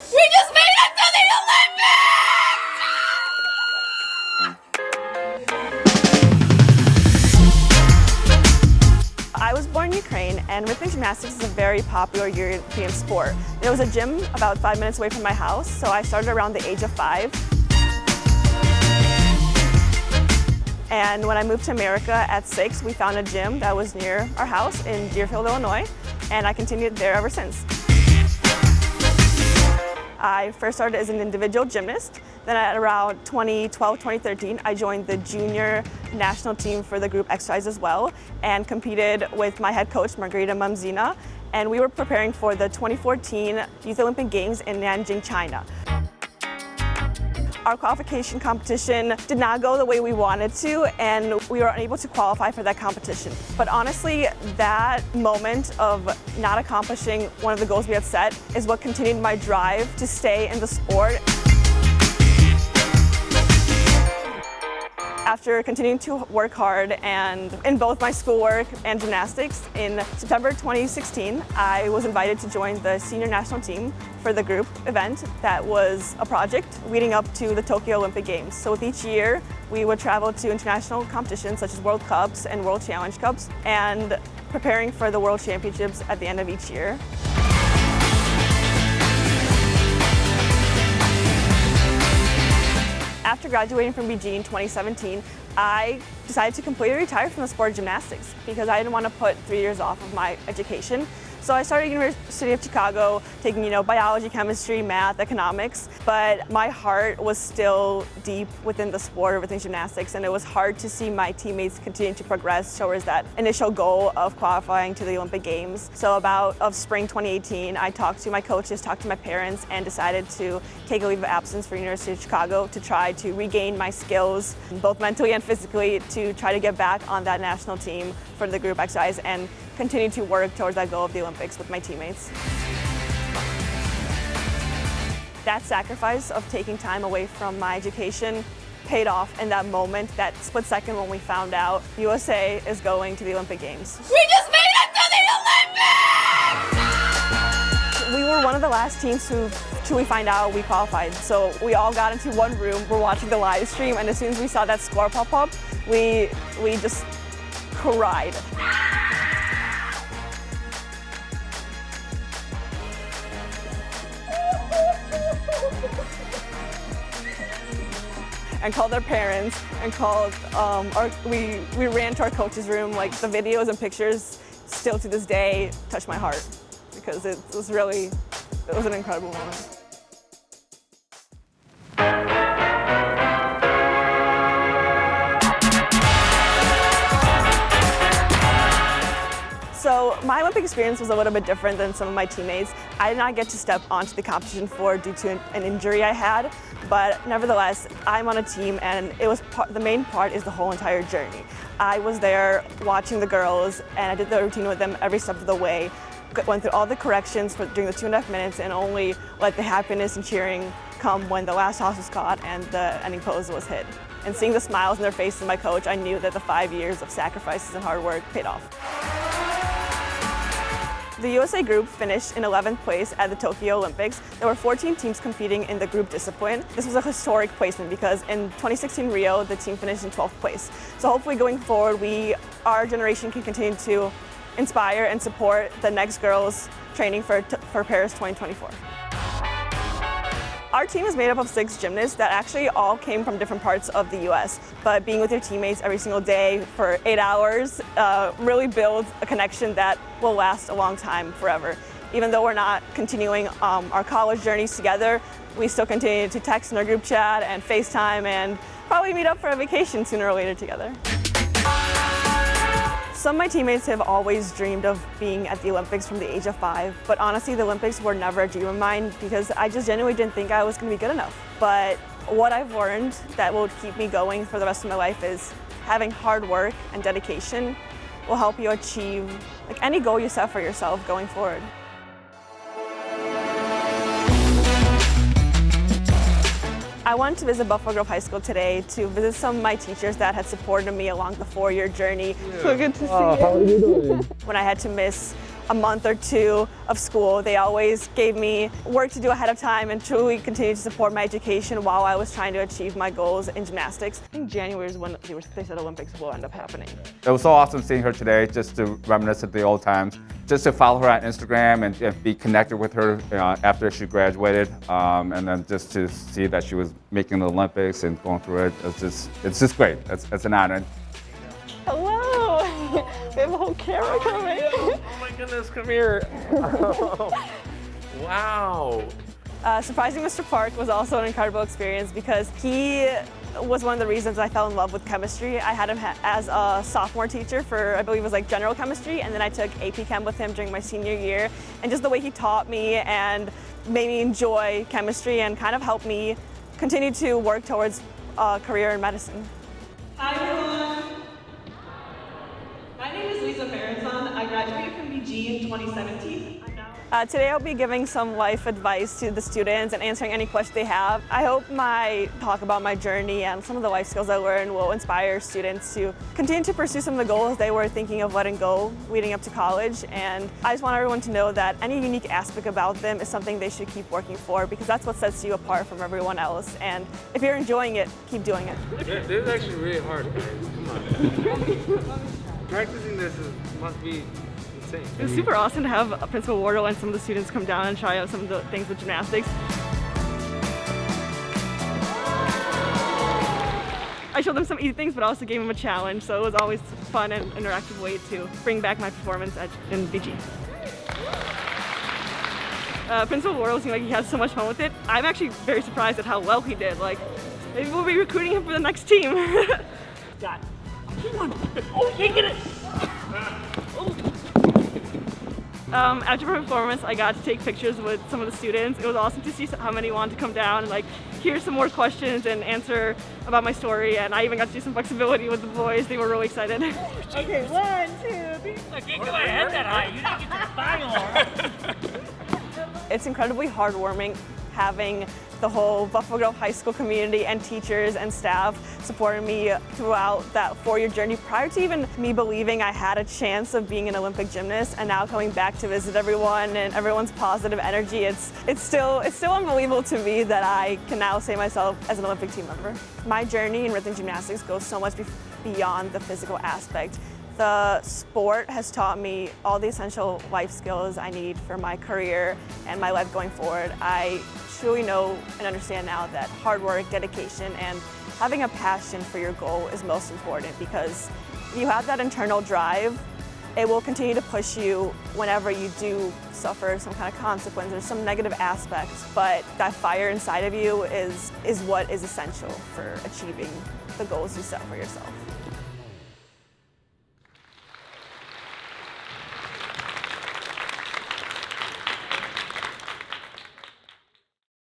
We just made it to the Olympics! I was born in Ukraine, and rhythmic gymnastics is a very popular European sport. There was a gym about 5 minutes away from my house, so I started around the age of 5. And when I moved to America at 6, we found a gym that was near our house in Deerfield, Illinois, and I continued there ever since. I first started as an individual gymnast. Then at around 2012, 2013, I joined the junior national team for the group exercise as well and competed with my head coach, Margarita Mamzina, and we were preparing for the 2014 Youth Olympic Games in Nanjing, China. Our qualification competition did not go the way we wanted to, and we were unable to qualify for that competition. But honestly, that moment of not accomplishing one of the goals we had set is what continued my drive to stay in the sport. After continuing to work hard and in both my schoolwork and gymnastics, in September 2016, I was invited to join the senior national team for the group event that was a project leading up to the Tokyo Olympic Games. So with each year, we would travel to international competitions such as World Cups and World Challenge Cups and preparing for the World Championships at the end of each year. After graduating from BG in 2017, I decided to completely retire from the sport of gymnastics because I didn't want to put 3 years off of my education. So I started at University of Chicago, taking biology, chemistry, math, economics, but my heart was still deep within the sport of rhythmic gymnastics, and it was hard to see my teammates continue to progress towards that initial goal of qualifying to the Olympic Games. So of spring 2018, I talked to my coaches, talked to my parents, and decided to take a leave of absence for University of Chicago to try to regain my skills, both mentally and physically, to try to get back on that national team for the group exercise and continue to work towards that goal of the Olympics with my teammates. That sacrifice of taking time away from my education paid off in that moment, that split second when we found out USA is going to the Olympic Games. We just made it to the Olympics! We were one of the last teams who truly find out we qualified. So we all got into one room, we're watching the live stream, and as soon as we saw that score pop up, we just cried. And called their parents and called we ran to our coach's room. Like, the videos and pictures still to this day touch my heart because it was an incredible moment. So my Olympic experience was a little bit different than some of my teammates. I did not get to step onto the competition floor due to an injury I had, but nevertheless, I'm on a team, and the main part is the whole entire journey. I was there watching the girls, and I did the routine with them every step of the way. Went through all the corrections during the 2.5 minutes, and only let the happiness and cheering come when the last toss was caught and the ending pose was hit. And seeing the smiles on their faces of my coach, I knew that the 5 years of sacrifices and hard work paid off. The USA group finished in 11th place at the Tokyo Olympics. There were 14 teams competing in the group discipline. This was a historic placement because in 2016 Rio, the team finished in 12th place. So hopefully going forward, our generation can continue to inspire and support the next girls training for Paris 2024. Our team is made up of 6 gymnasts that actually all came from different parts of the US, but being with your teammates every single day for 8 hours really builds a connection that will last a long time, forever. Even though we're not continuing our college journeys together, we still continue to text in our group chat and FaceTime and probably meet up for a vacation sooner or later together. Some of my teammates have always dreamed of being at the Olympics from the age of 5, but honestly, the Olympics were never a dream of mine because I just genuinely didn't think I was going to be good enough. But what I've learned that will keep me going for the rest of my life is having hard work and dedication will help you achieve any goal you set for yourself going forward. I wanted to visit Buffalo Grove High School today to visit some of my teachers that had supported me along the 4-year journey. So good to see you. How are you doing? When I had to miss a month or two of school. They always gave me work to do ahead of time and truly continued to support my education while I was trying to achieve my goals in gymnastics. I think January is when they said Olympics will end up happening. It was so awesome seeing her today, just to reminisce of the old times. Just to follow her on Instagram and be connected with her after she graduated, and then just to see that she was making the Olympics and going through it, it's just great. It's an honor. Hello! We have a whole camera coming. Oh my goodness, come here. Wow. Surprising Mr. Park was also an incredible experience because he was one of the reasons I fell in love with chemistry. I had him as a sophomore teacher for, I believe it was like general chemistry, and then I took AP Chem with him during my senior year. And just the way he taught me and made me enjoy chemistry and kind of helped me continue to work towards a career in medicine. Hi everyone. My name is Liza Merenzon. I graduated from BG in 2017. Today I'll be giving some life advice to the students and answering any questions they have. I hope my talk about my journey and some of the life skills I learned will inspire students to continue to pursue some of the goals they were thinking of letting go leading up to college. And I just want everyone to know that any unique aspect about them is something they should keep working for, because that's what sets you apart from everyone else. And if you're enjoying it, keep doing it. This is actually really hard, guys. Come on. Practicing this must be insane. It was super awesome to have Principal Wardle and some of the students come down and try out some of the things with gymnastics. I showed them some easy things, but I also gave them a challenge, so it was always a fun and interactive way to bring back my performance in BG. Principal Wardle seemed like he had so much fun with it. I'm actually very surprised at how well he did. Like, maybe we'll be recruiting him for the next team. Got it. Come on. Oh, you get it! After my performance, I got to take pictures with some of the students. It was awesome to see how many wanted to come down and like hear some more questions and answer about my story. And I even got to do some flexibility with the boys. They were really excited. Okay, 1, 2, 3. I can't get my head that high. You didn't get to the final. It's incredibly heartwarming having the whole Buffalo Grove High School community and teachers and staff supporting me throughout that 4-year journey prior to even me believing I had a chance of being an Olympic gymnast, and now coming back to visit everyone and everyone's positive energy. It's still unbelievable to me that I can now say myself as an Olympic team member. My journey in rhythmic gymnastics goes so much beyond the physical aspect. The sport has taught me all the essential life skills I need for my career and my life going forward. I truly know and understand now that hard work, dedication, and having a passion for your goal is most important, because if you have that internal drive, it will continue to push you whenever you do suffer some kind of consequence or some negative aspects. But that fire inside of you is what is essential for achieving the goals you set for yourself.